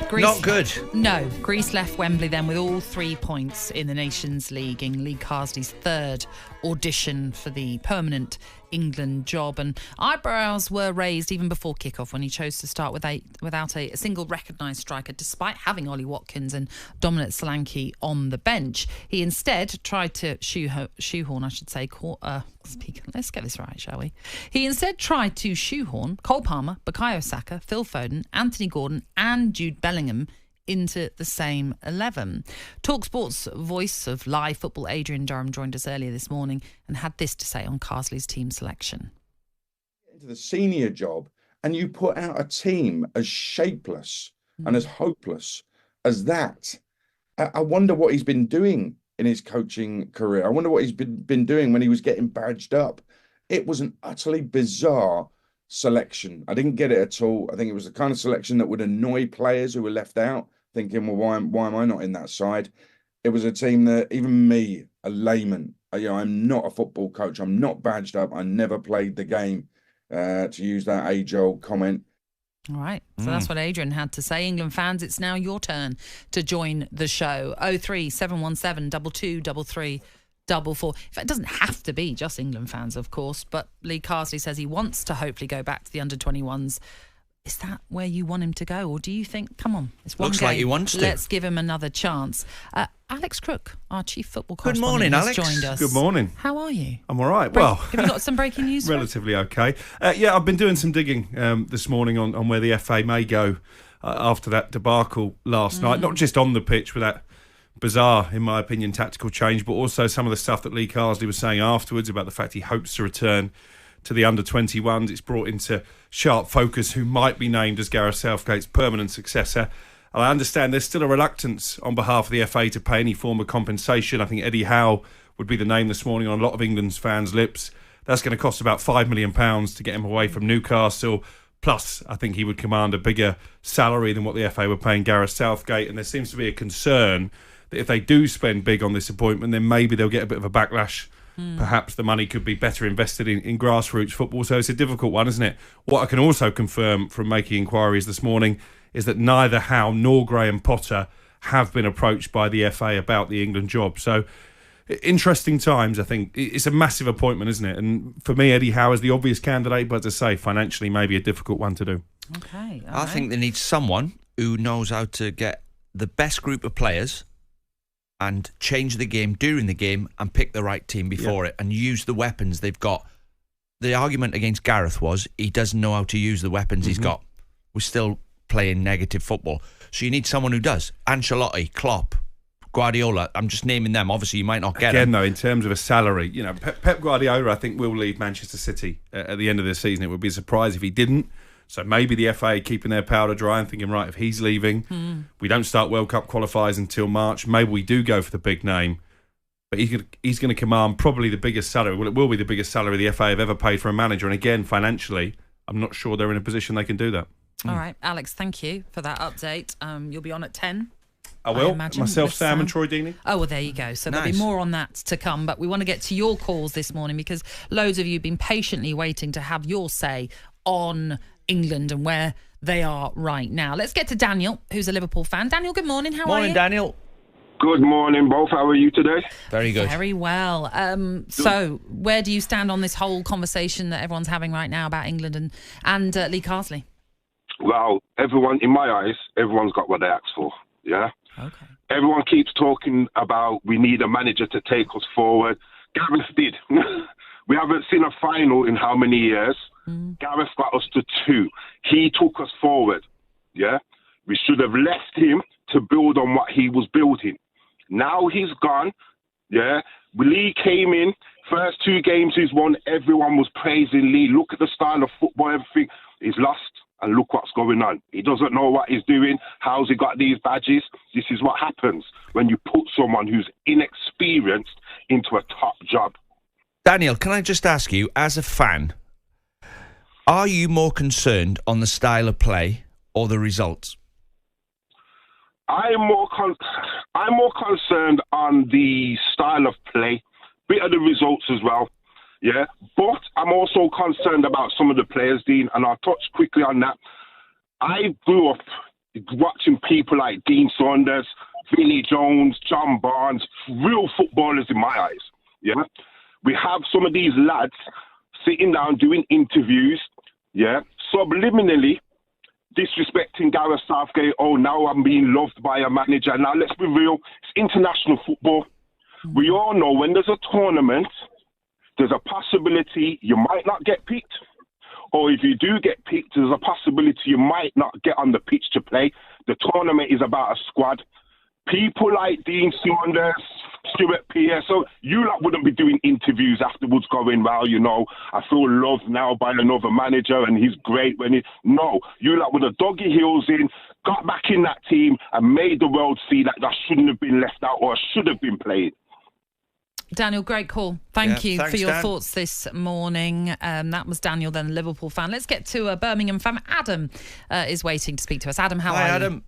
Greece, Not good. No. Greece left Wembley then with all 3 points in the Nations League in Lee Carsley's third audition for the permanent England job. And eyebrows were raised even before kickoff when he chose to start without a single recognised striker, despite having Oli Watkins and Dominic Solanke on the bench. He instead tried to shoehorn, let's get this right, shall we? He instead tried to shoehorn Cole Palmer, Bukayo Saka, Phil Foden, Anthony Gordon and Jude Bellingham into the same 11. talkSPORT's voice of live football, Adrian Durham, joined us earlier this morning and had this to say on Carsley's team selection. Into the senior job and you put out a team as shapeless and as hopeless as that. I wonder what he's been doing in his coaching career. I wonder what he's been doing when he was getting badged up. It was an utterly bizarre selection. I didn't get it at all. I think it was the kind of selection that would annoy players who were left out, thinking, well, why am I not in that side? It was a team that even me, a layman, I'm not a football coach. I'm not badged up. I never played the game, to use that age-old comment. All right, so that's what Adrian had to say. England fans, it's now your turn to join the show. 03717 2233 44. In fact, it doesn't have to be just England fans, of course, but Lee Carsley says he wants to hopefully go back to the under-21s. Is that where you want him to go? Or do you think, come on, it's one Looks game, like he wants to. let's give him another chance. Alex Crook, our chief football correspondent, morning, has Alex. joined us. Good morning. How are you? I'm all right. Well, Have you got some breaking news? relatively okay. Yeah, I've been doing some digging this morning on where the FA may go after that debacle last night. Not just on the pitch with that bizarre, in my opinion, tactical change, but also some of the stuff that Lee Carsley was saying afterwards about the fact he hopes to return to the under-21s. It's brought into sharp focus who might be named as Gareth Southgate's permanent successor. And I understand there's still a reluctance on behalf of the FA to pay any form of compensation. I think Eddie Howe would be the name this morning on a lot of England's fans' lips. That's going to cost about £5 million to get him away from Newcastle. Plus, I think he would command a bigger salary than what the FA were paying Gareth Southgate. And there seems to be a concern that if they do spend big on this appointment, then maybe they'll get a bit of a backlash. Perhaps the money could be better invested in grassroots football. So it's a difficult one, isn't it? What I can also confirm from making inquiries this morning is that neither Howe nor Graham Potter have been approached by the FA about the England job. So interesting times, I think. It's a massive appointment, isn't it? And for me, Eddie Howe is the obvious candidate, but as I say, financially maybe a difficult one to do. Okay. I think they need someone who knows how to get the best group of players and change the game during the game and pick the right team before it and use the weapons they've got. The argument against Gareth was he doesn't know how to use the weapons he's got. We're still playing negative football. So you need someone who does. Ancelotti, Klopp, Guardiola, I'm just naming them. Obviously, you might not get them. Again, though, in terms of a salary, Pep Guardiola, I think, will leave Manchester City at the end of the season. It would be a surprise if he didn't. So maybe the FA keeping their powder dry and thinking, right, if he's leaving, we don't start World Cup qualifiers until March. Maybe we do go for the big name. But he's going to command probably the biggest salary. Well, it will be the biggest salary the FA have ever paid for a manager. And again, financially, I'm not sure they're in a position they can do that. All right, Alex, thank you for that update. You'll be on at 10. I will. Imagine, Myself, with Sam and Troy Deeney. Oh, well, there you go. So there'll be Nice. more on that to come. But we want to get to your calls this morning because loads of you have been patiently waiting to have your say on England and where they are right now. Let's get to Daniel, who's a Liverpool fan. Daniel, good morning. How are you? Morning, Daniel. Good morning, both. How are you today? Very good. Very well. So where do you stand on this whole conversation that everyone's having right now about England and Lee Carsley? Well, everyone, in my eyes, everyone's got what they asked for, yeah? Okay. Everyone keeps talking about we need a manager to take us forward. Gareth did. We haven't seen a final in how many years? Gareth got us to 2. He took us forward, yeah? We should have left him to build on what he was building. Now he's gone, yeah? Lee came in, first 2 games he's won, everyone was praising Lee. Look at the style of football, everything. He's lost, and look what's going on. He doesn't know what he's doing. How's he got these badges? This is what happens when you put someone who's inexperienced into a top job. Daniel, can I just ask you, as a fan, are you more concerned on the style of play or the results? I'm more concerned on the style of play, bit of the results as well, yeah. But I'm also concerned about some of the players, Dean, and I'll touch quickly on that. I grew up watching people like Dean Saunders, Vinnie Jones, John Barnes, real footballers in my eyes. Yeah, we have some of these lads sitting down doing interviews. Yeah, subliminally disrespecting Gareth Southgate. Oh, now I'm being loved by a manager. Now let's be real. It's international football. We all know when there's a tournament, there's a possibility you might not get picked. Or if you do get picked, there's a possibility you might not get on the pitch to play. The tournament is about a squad. People like Dean Saunders, Stuart Pearce, so you lot wouldn't be doing interviews afterwards going, well, you know, I feel loved now by another manager and he's great when he... No, you lot would have dug your heels in, got back in that team and made the world see that shouldn't have been left out or should have been played. Daniel, great call. Thank you thanks, for your Dan. thoughts this morning. That was Daniel, then a Liverpool fan. Let's get to a Birmingham fan. Adam is waiting to speak to us. Adam, how are you? Hi, Adam.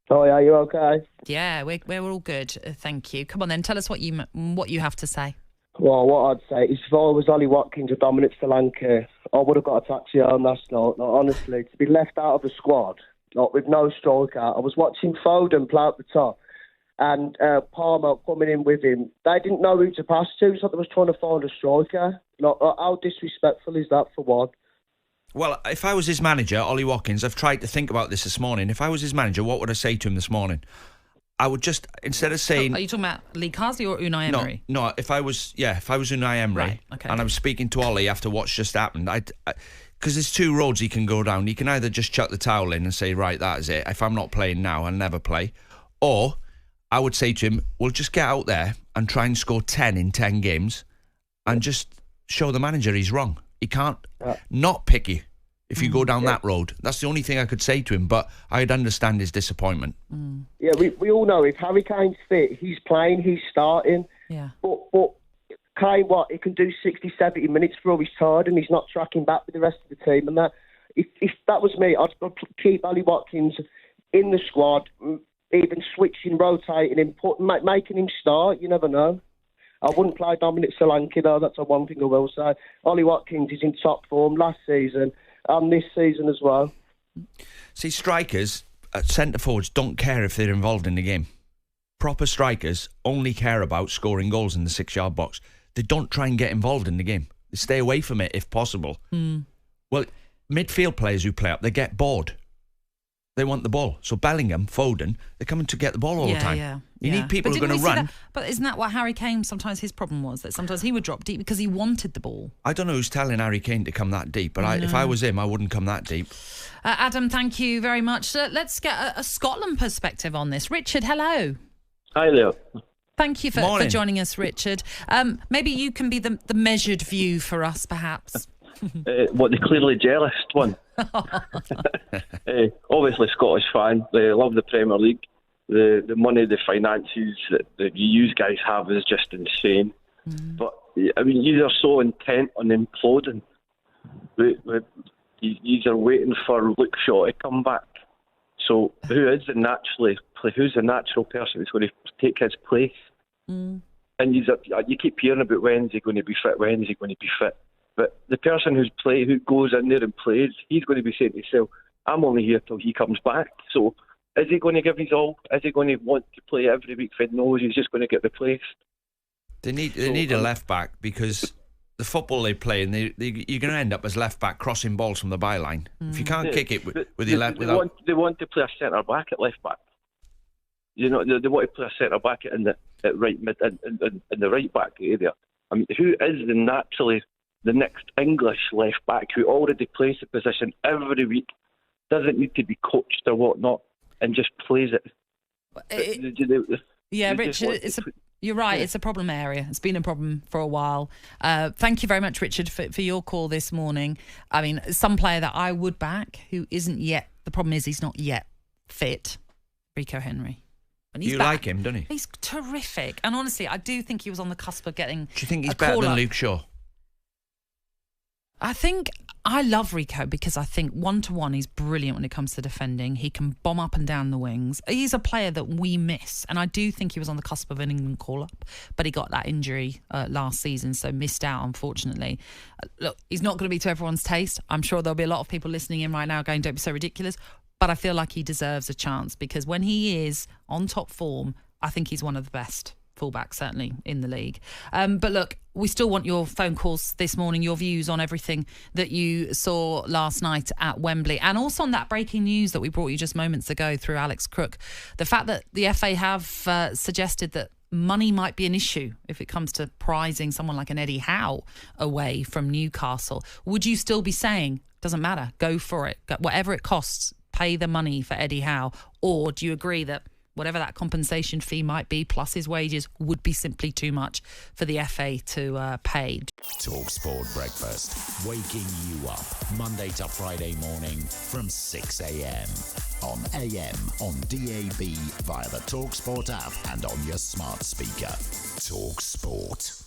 Oh, are you okay? Yeah, we're all good. Thank you. Come on then, tell us what you have to say. Well, what I'd say is if I was Oli Watkins or Dominic Solanke, I would have got a taxi home last night. Like, honestly, to be left out of a squad, like, with no striker. I was watching Foden play at the top and Palmer coming in with him. They didn't know who to pass to, so they was trying to find a striker. Like, how disrespectful is that for one? Well, if I was his manager, Oli Watkins, I've tried to think about this morning. If I was his manager, what would I say to him this morning? I would just, instead of saying... Are you talking about Lee Carsley or Unai Emery? No, if I was Unai Emery, Right, okay. and I was speaking to Oli after what's just happened, because there's two roads he can go down. He can either just chuck the towel in and say, right, that is it. If I'm not playing now, I'll never play. Or I would say to him, well, just get out there and try and score 10 in 10 games and just show the manager he's wrong. He can't not pick you if you go down that road. That's the only thing I could say to him, but I'd understand his disappointment. Yeah, we all know if Harry Kane's fit, he's playing, he's starting. Yeah. But Kane, he can do 60, 70 minutes before he's tired and he's not tracking back with the rest of the team. And that, if that was me, I'd keep Oli Watkins in the squad, even switching, rotating him, making him start. You never know. I wouldn't play Dominic Solanke, though. That's the one thing I will say. Oli Watkins is in top form last season and this season as well. See, strikers, centre forwards don't care if they're involved in the game. Proper strikers only care about scoring goals in the 6-yard box. They don't try and get involved in the game. They stay away from it if possible. Well, midfield players who play up, they get bored. They want the ball. So Bellingham, Foden, they're coming to get the ball all the time. You need people who are going to run. But isn't that what Harry Kane, sometimes his problem was? That sometimes he would drop deep because he wanted the ball. I don't know who's telling Harry Kane to come that deep, but if I was him, I wouldn't come that deep. Adam, thank you very much. Let's get a Scotland perspective on this. Richard, hello. Hi, Leo. Thank you for joining us, Richard. Maybe you can be the measured view for us, perhaps. The clearly jealous one. Obviously, Scottish fan. They love the Premier League. The money, the finances that you guys have is just insane. But I mean, you are so intent on imploding. You are waiting for Luke Shaw to come back. So who's the natural person who's going to take his place? And you keep hearing about when's he going to be fit, when's he going to be fit. But the person who goes in there and plays, he's going to be saying to himself, I'm only here till he comes back. So is he going to give his all? Is he going to want to play every week if he knows he's just going to get replaced? They need a left back because the football they play, and you're going to end up as left back crossing balls from the byline. If you can't kick it with your left, they want to play a centre back at left back. You know, they want to play a centre back at right mid in the right back area. I mean, who is the next English left back who already plays the position every week, doesn't need to be coached or whatnot, and just plays it? Richard, you're right. Yeah. It's a problem area. It's been a problem for a while. Thank you very much, Richard, for your call this morning. I mean, some player that I would back who isn't yet, the problem is he's not yet fit, Rico Henry. And he's like him, don't you? He's terrific. And honestly, I do think he was on the cusp of getting. Do you think he's better than Luke Shaw? I think I love Rico because I think 1-to-1 he's brilliant when it comes to defending. He can bomb up and down the wings. He's a player that we miss, and I do think he was on the cusp of an England call-up, but he got that injury last season, so missed out, unfortunately. Look, he's not going to be to everyone's taste. I'm sure there'll be a lot of people listening in right now going, don't be so ridiculous. but I feel like he deserves a chance because when he is on top form, I think he's one of the best fullbacks, certainly in the league. But look, we still want your phone calls this morning, your views on everything that you saw last night at Wembley, and also on that breaking news that we brought you just moments ago through Alex Crook. The fact that the FA have suggested that money might be an issue if it comes to prizing someone like an Eddie Howe away from Newcastle. Would you still be saying, doesn't matter, go for it, whatever it costs, pay the money for Eddie Howe? Or do you agree that whatever that compensation fee might be, plus his wages, would be simply too much for the FA to pay? talkSPORT Breakfast, waking you up Monday to Friday morning from 6 a.m. on AM, on DAB, via the talkSPORT app and on your smart speaker. talkSPORT.